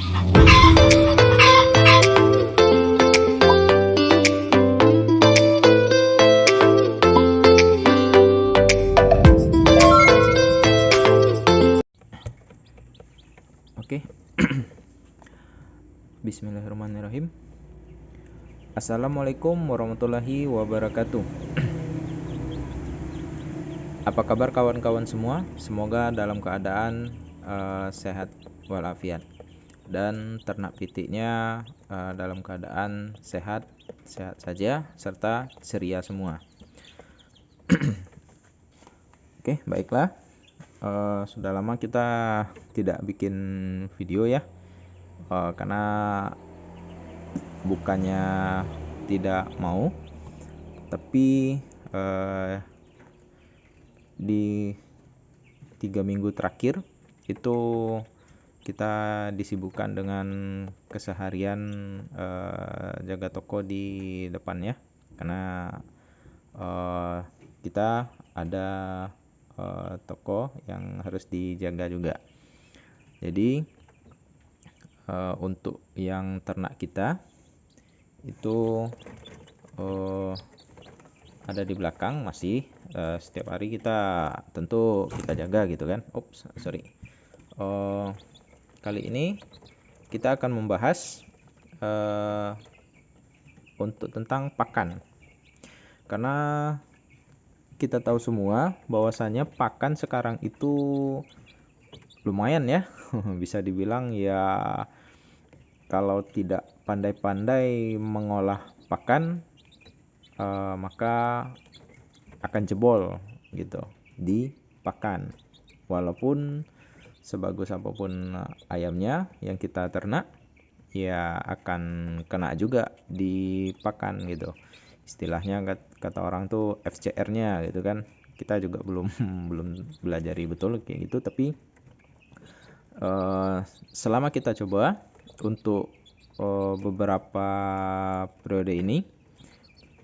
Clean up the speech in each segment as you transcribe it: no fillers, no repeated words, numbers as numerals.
Oke. Bismillahirrahmanirrahim. Assalamualaikum warahmatullahi wabarakatuh. Apa kabar kawan-kawan semua? Semoga dalam keadaan sehat walafiat, dan ternak pitiknya dalam keadaan sehat saja serta ceria semua. Oke, baiklah. Sudah lama kita tidak bikin video ya, karena bukannya tidak mau, tapi di 3 minggu terakhir itu kita disibukkan dengan keseharian jaga toko di depannya, karena kita ada toko yang harus dijaga juga. Jadi untuk yang ternak kita itu ada di belakang masih, setiap hari kita tentu kita jaga gitu kan. Kali ini kita akan membahas untuk tentang pakan, karena kita tahu semua bahwasanya pakan sekarang itu lumayan ya. Bisa dibilang ya, kalau tidak pandai-pandai mengolah pakan, maka akan jebol gitu di pakan. Walaupun sebagus apapun ayamnya yang kita ternak, ya akan kena juga di pakan gitu. Istilahnya kata orang tuh FCR-nya gitu kan. Kita juga belum belajari betul kayak gitu, tapi selama kita coba untuk beberapa periode ini,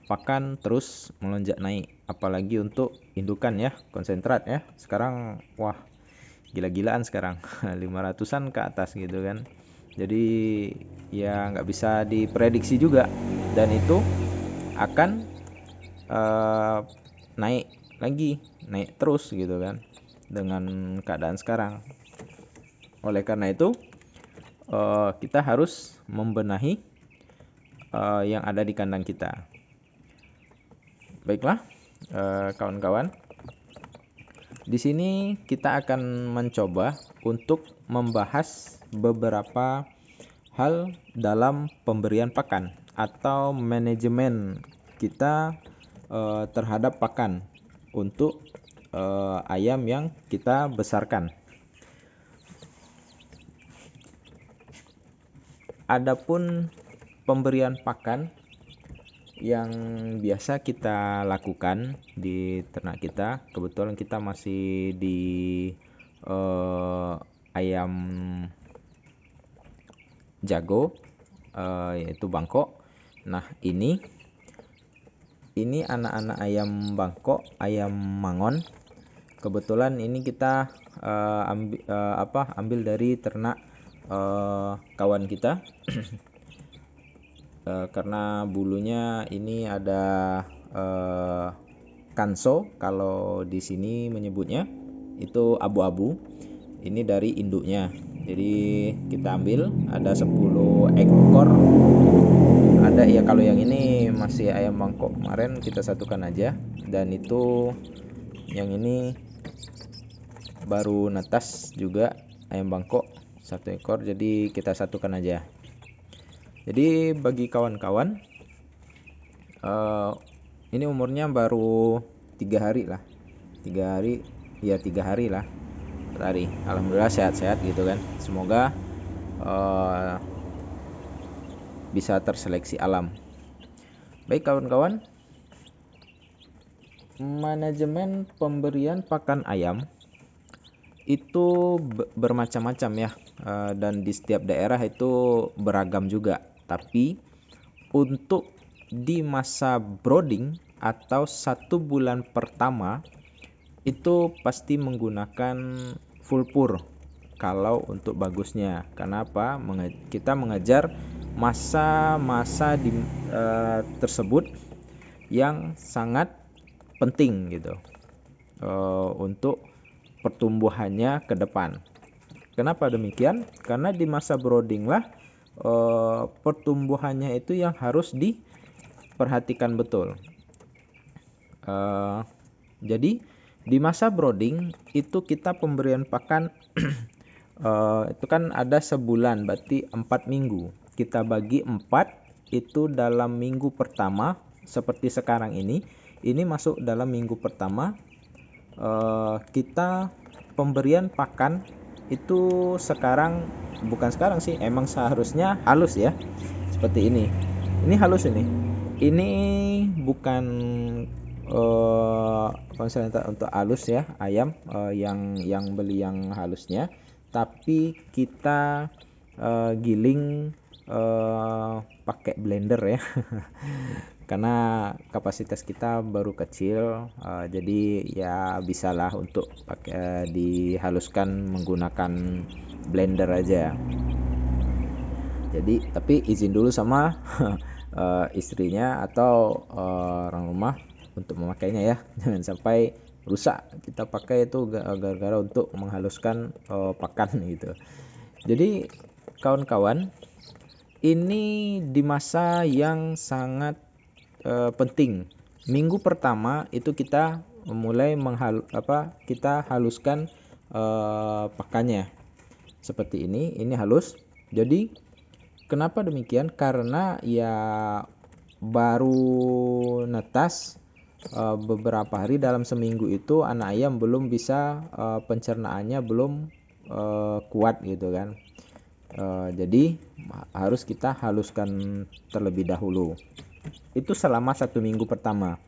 pakan terus melonjak naik, apalagi untuk indukan ya, konsentrat ya. Sekarang wah, gila-gilaan sekarang. 500-an ke atas gitu kan. Jadi ya nggak bisa diprediksi juga, dan itu akan naik terus gitu kan dengan keadaan sekarang. Oleh karena itu kita harus membenahi yang ada di kandang kita. Baiklah kawan-kawan, di sini kita akan mencoba untuk membahas beberapa hal dalam pemberian pakan atau manajemen kita terhadap pakan untuk ayam yang kita besarkan. Adapun pemberian pakan yang biasa kita lakukan di ternak kita, kebetulan kita masih di ayam jago, yaitu Bangkok. Nah, ini anak-anak ayam Bangkok, ayam Mangon. Kebetulan ini kita ambil dari ternak kawan kita. Karena bulunya ini ada kanso, kalau di sini menyebutnya itu abu-abu. Ini dari induknya. Jadi kita ambil ada 10 ekor. Ada ya, kalau yang ini masih ayam Bangkok kemarin kita satukan aja, dan itu yang ini baru netas juga ayam Bangkok 1 ekor, jadi kita satukan aja. Jadi bagi kawan-kawan, ini umurnya baru 3 hari lah. 3 hari lah. Alhamdulillah sehat-sehat gitu kan. Semoga bisa terseleksi alam. Baik kawan-kawan, manajemen pemberian pakan ayam itu bermacam-macam ya, dan di setiap daerah itu beragam juga. Tapi untuk di masa brooding atau 1 bulan pertama itu pasti menggunakan full pur kalau untuk bagusnya. Kenapa? Kita mengejar masa-masa tersebut yang sangat penting gitu untuk pertumbuhannya ke depan. Kenapa demikian? Karena di masa brooding lah pertumbuhannya itu yang harus diperhatikan betul. Jadi di masa brooding itu kita pemberian pakan itu kan ada sebulan, berarti 4 minggu. Kita bagi 4, itu dalam minggu pertama seperti sekarang ini masuk dalam minggu pertama. Kita pemberian pakan itu bukan sekarang sih, emang seharusnya halus ya, seperti ini halus. Ini bukan konsen untuk halus ya ayam, yang beli yang halusnya, tapi kita giling pakai blender ya karena kapasitas kita baru kecil, jadi ya bisalah untuk dihaluskan menggunakan blender aja. Jadi tapi izin dulu sama istrinya atau orang rumah untuk memakainya ya, jangan sampai rusak kita pakai itu gara-gara untuk menghaluskan pakan gitu. Jadi kawan-kawan, ini di masa yang sangat penting. Minggu pertama itu kita mulai kita haluskan pakannya seperti ini halus. Jadi kenapa demikian? Karena ya baru netas beberapa hari, dalam seminggu itu anak ayam belum bisa pencernaannya belum kuat gitu kan. Jadi harus kita haluskan terlebih dahulu. Itu selama 1 minggu pertama.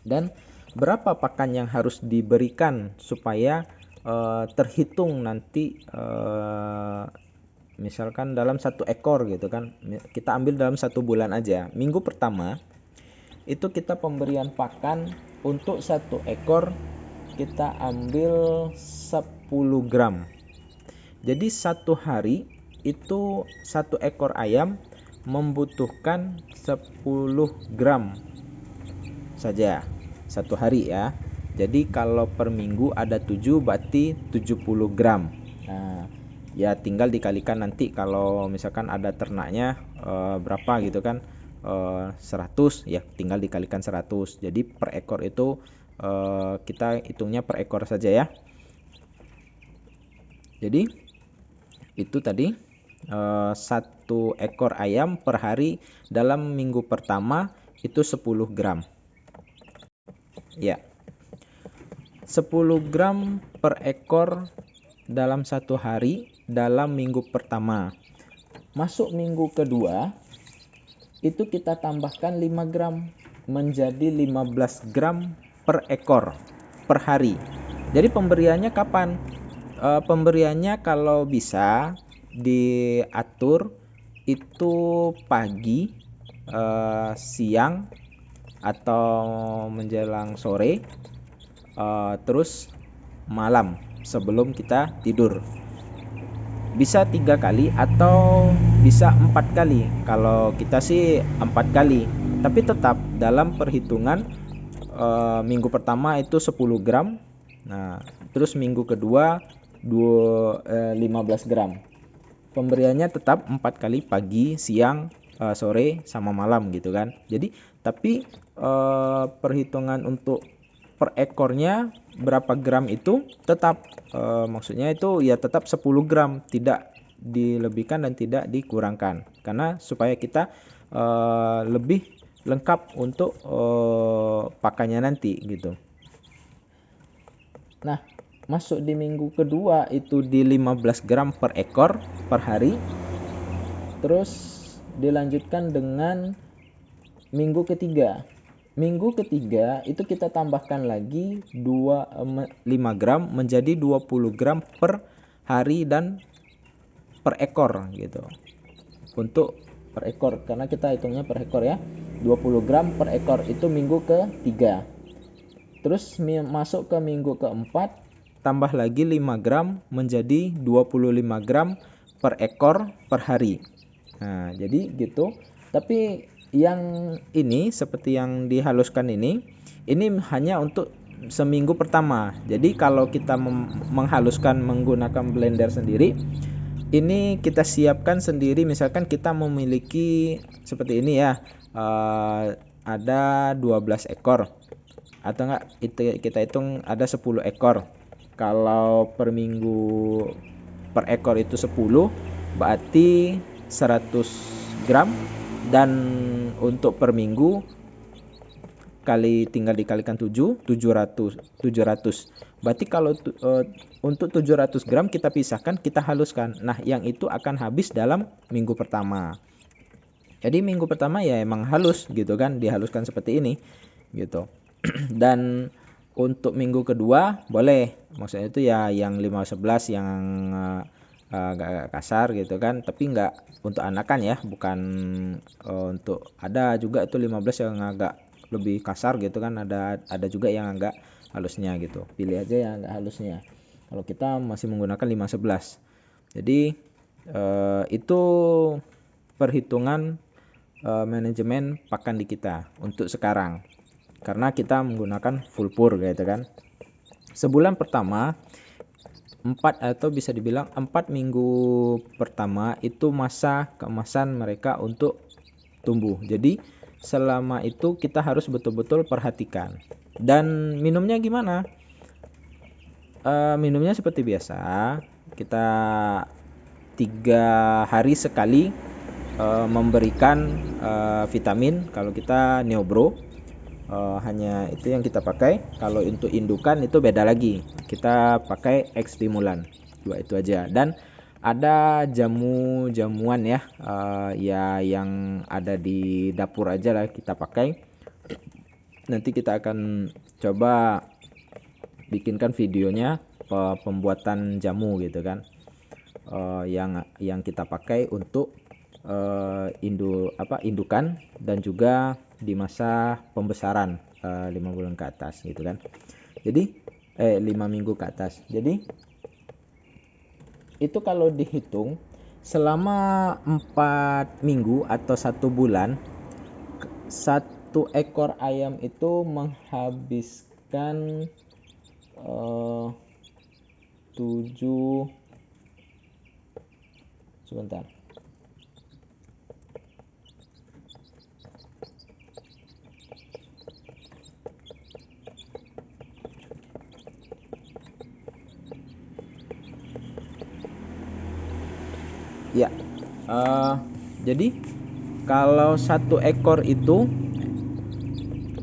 Dan berapa pakan yang harus diberikan supaya terhitung nanti, misalkan dalam 1 ekor gitu kan, kita ambil dalam 1 bulan aja. Minggu pertama itu kita pemberian pakan untuk 1 ekor kita ambil 10 gram. Jadi 1 hari itu 1 ekor ayam membutuhkan 10 gram saja 1 hari ya. Jadi kalau per minggu ada 7, berarti 70 gram. Nah, ya tinggal dikalikan nanti kalau misalkan ada ternaknya berapa gitu kan, 100 ya, tinggal dikalikan 100. Jadi per ekor itu kita hitungnya per ekor saja ya. Jadi itu tadi 1 ekor ayam per hari dalam minggu pertama itu 10 gram ya, 10 gram per ekor dalam 1 hari dalam minggu pertama. Masuk minggu kedua itu kita tambahkan 5 gram menjadi 15 gram per ekor per hari. Jadi pemberiannya kapan? Pemberiannya kalau bisa diatur itu pagi, siang atau menjelang sore, terus malam sebelum kita tidur. Bisa 3 kali atau bisa 4 kali. Kalau kita sih 4 kali, tapi tetap dalam perhitungan minggu pertama itu 10 gram. Nah, terus minggu kedua 15 gram. Pemberiannya tetap 4 kali, pagi, siang, sore sama malam gitu kan. Jadi tapi perhitungan untuk per ekornya berapa gram itu tetap maksudnya itu ya tetap 10 gram, tidak dilebihkan dan tidak dikurangkan, karena supaya kita lebih lengkap untuk pakannya nanti gitu. Nah, masuk di minggu kedua itu di 15 gram per ekor per hari. Terus dilanjutkan dengan minggu ketiga. Minggu ketiga itu kita tambahkan lagi 5 gram menjadi 20 gram per hari dan per ekor gitu. Untuk per ekor, karena kita hitungnya per ekor ya. 20 gram per ekor itu minggu ketiga. Terus masuk ke minggu keempat tambah lagi 5 gram menjadi 25 gram per ekor per hari. Nah, jadi gitu. Tapi yang ini seperti yang dihaluskan ini hanya untuk seminggu pertama. Jadi kalau kita menghaluskan menggunakan blender sendiri, ini kita siapkan sendiri. Misalkan kita memiliki seperti ini ya, ada 12 ekor atau enggak kita hitung ada 10 ekor. Kalau per minggu per ekor itu 10, berarti 100 gram, dan untuk per minggu tinggal dikalikan 700. Berarti kalau untuk 700 gram kita pisahkan, kita haluskan. Nah, yang itu akan habis dalam minggu pertama. Jadi minggu pertama ya emang halus gitu kan, dihaluskan seperti ini gitu. Dan untuk minggu kedua boleh, maksudnya itu ya yang 5-11 yang agak kasar gitu kan, tapi enggak untuk anakan ya, bukan untuk, ada juga itu 15 yang agak lebih kasar gitu kan, ada juga yang agak halusnya gitu. Pilih aja yang agak halusnya. Kalau kita masih menggunakan 5-11. Jadi itu perhitungan manajemen pakan di kita untuk sekarang. Karena kita menggunakan full pur gitu kan. Sebulan pertama 4 atau bisa dibilang 4 minggu pertama itu masa keemasan mereka untuk tumbuh. Jadi selama itu kita harus betul-betul perhatikan. Dan minumnya gimana? Minumnya seperti biasa. Kita 3 hari sekali memberikan vitamin. Kalau kita Neobro, hanya itu yang kita pakai. Kalau untuk indukan itu beda lagi, kita pakai X stimulan. Dua itu aja. Dan ada jamuan ya, ya yang ada di dapur aja lah kita pakai. Nanti kita akan coba bikinkan videonya pembuatan jamu gitu kan, yang kita pakai untuk indukan dan juga di masa pembesaran 5 bulan ke atas gitu kan. Jadi 5 minggu ke atas. Jadi itu kalau dihitung selama 4 minggu atau 1 bulan, 1 ekor ayam itu menghabiskan 7 sebentar. Ya, jadi kalau 1 ekor itu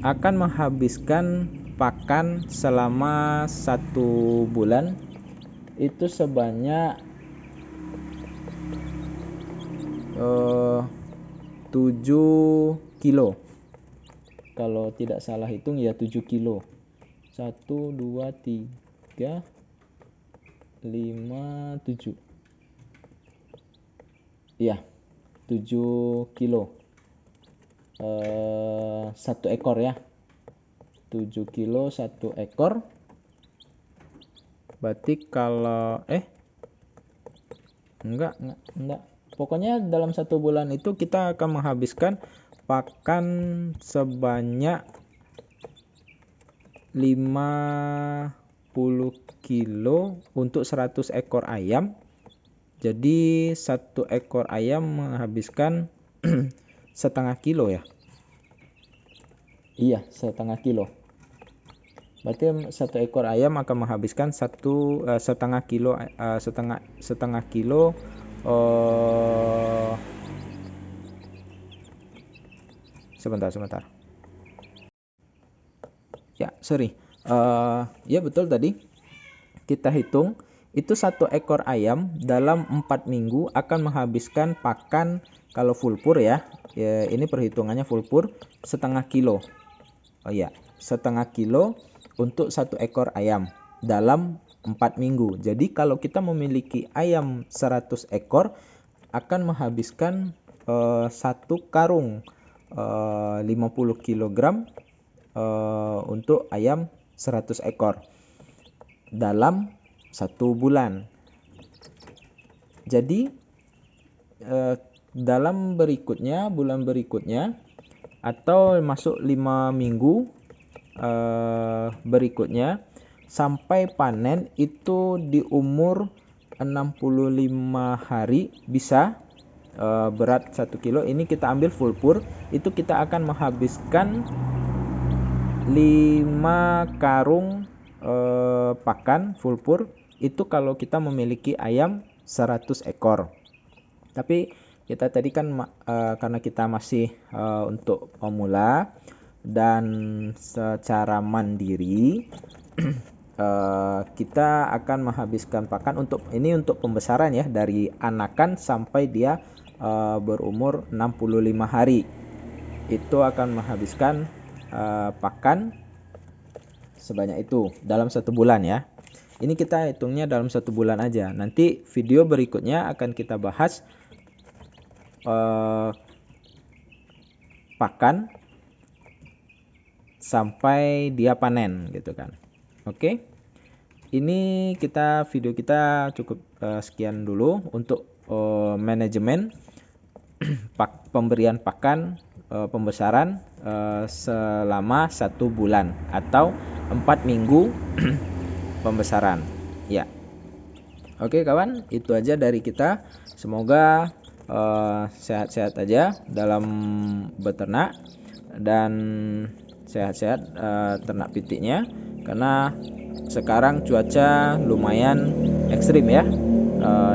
akan menghabiskan pakan selama 1 bulan itu sebanyak 7 kilo. Kalau tidak salah hitung ya 7 kilo. 1, 2, 3, 5, 7. Ya, 7 kilo. 1 ekor ya. 7 kilo 1 ekor. Berarti kalau enggak. Pokoknya dalam 1 bulan itu kita akan menghabiskan pakan sebanyak 50 kilo untuk 100 ekor ayam. Jadi 1 ekor ayam menghabiskan setengah kilo ya. Iya, setengah kilo. Berarti 1 ekor ayam akan menghabiskan setengah kilo, setengah kilo. Sebentar. Ya, sorry. Ya betul tadi. Kita hitung itu 1 ekor ayam dalam 4 minggu akan menghabiskan pakan, kalau full pur ya, ini perhitungannya full pur, setengah kilo. Oh ya, setengah kilo untuk 1 ekor ayam dalam 4 minggu. Jadi kalau kita memiliki ayam 100 ekor akan menghabiskan 1 karung 50 kg untuk ayam 100 ekor. dalam 1 bulan. Jadi dalam bulan berikutnya atau masuk 5 minggu berikutnya sampai panen itu di umur 65 hari bisa berat 1 kilo. Ini kita ambil full pur, itu kita akan menghabiskan 5 karung pakan full pur. Itu kalau kita memiliki ayam 100 ekor. Tapi kita tadi kan karena kita masih untuk pemula dan secara mandiri, kita akan menghabiskan pakan untuk pembesaran ya, dari anakan sampai dia berumur 65 hari. Itu akan menghabiskan pakan sebanyak itu dalam 1 bulan ya. Ini kita hitungnya dalam 1 bulan aja. Nanti video berikutnya akan kita bahas pakan sampai dia panen gitu kan. Oke. Ini video kita cukup sekian dulu untuk manajemen pemberian pakan pembesaran selama 1 bulan atau 4 minggu pembesaran ya. Oke kawan, itu aja dari kita. Semoga sehat-sehat aja dalam beternak dan sehat-sehat ternak pitiknya, karena sekarang cuaca lumayan ekstrim ya.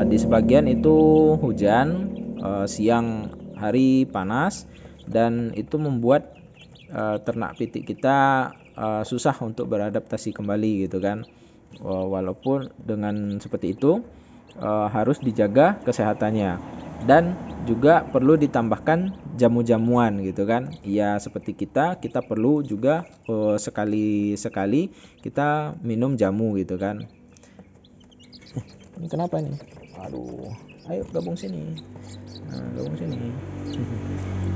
Di sebagian itu hujan, siang hari panas, dan itu membuat ternak pitik kita susah untuk beradaptasi kembali gitu kan. Walaupun dengan seperti itu harus dijaga kesehatannya, dan juga perlu ditambahkan jamu-jamuan gitu kan. Ya seperti kita perlu juga sekali-sekali kita minum jamu gitu kan. Ini kenapa ini? Aduh, ayo gabung sini. Gabung sini.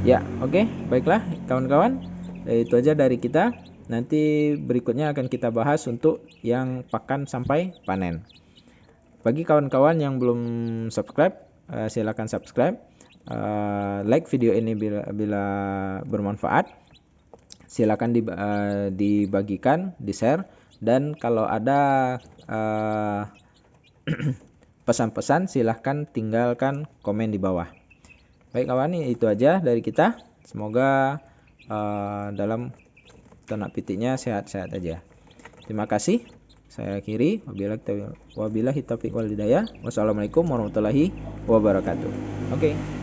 Ya, oke, baiklah kawan-kawan. Itu aja dari kita. Nanti berikutnya akan kita bahas untuk yang pakan sampai panen. Bagi kawan-kawan yang belum subscribe, silakan subscribe. Like video ini bila bermanfaat. Silakan dibagikan, di-share, dan kalau ada pesan-pesan silahkan tinggalkan komen di bawah. Baik kawan, itu aja dari kita. Semoga dalam ternak pitiknya sehat-sehat aja. Terima kasih. Saya akhiri. Wabillahi taufiq wal hidayah. Wassalamualaikum warahmatullahi wabarakatuh. Oke.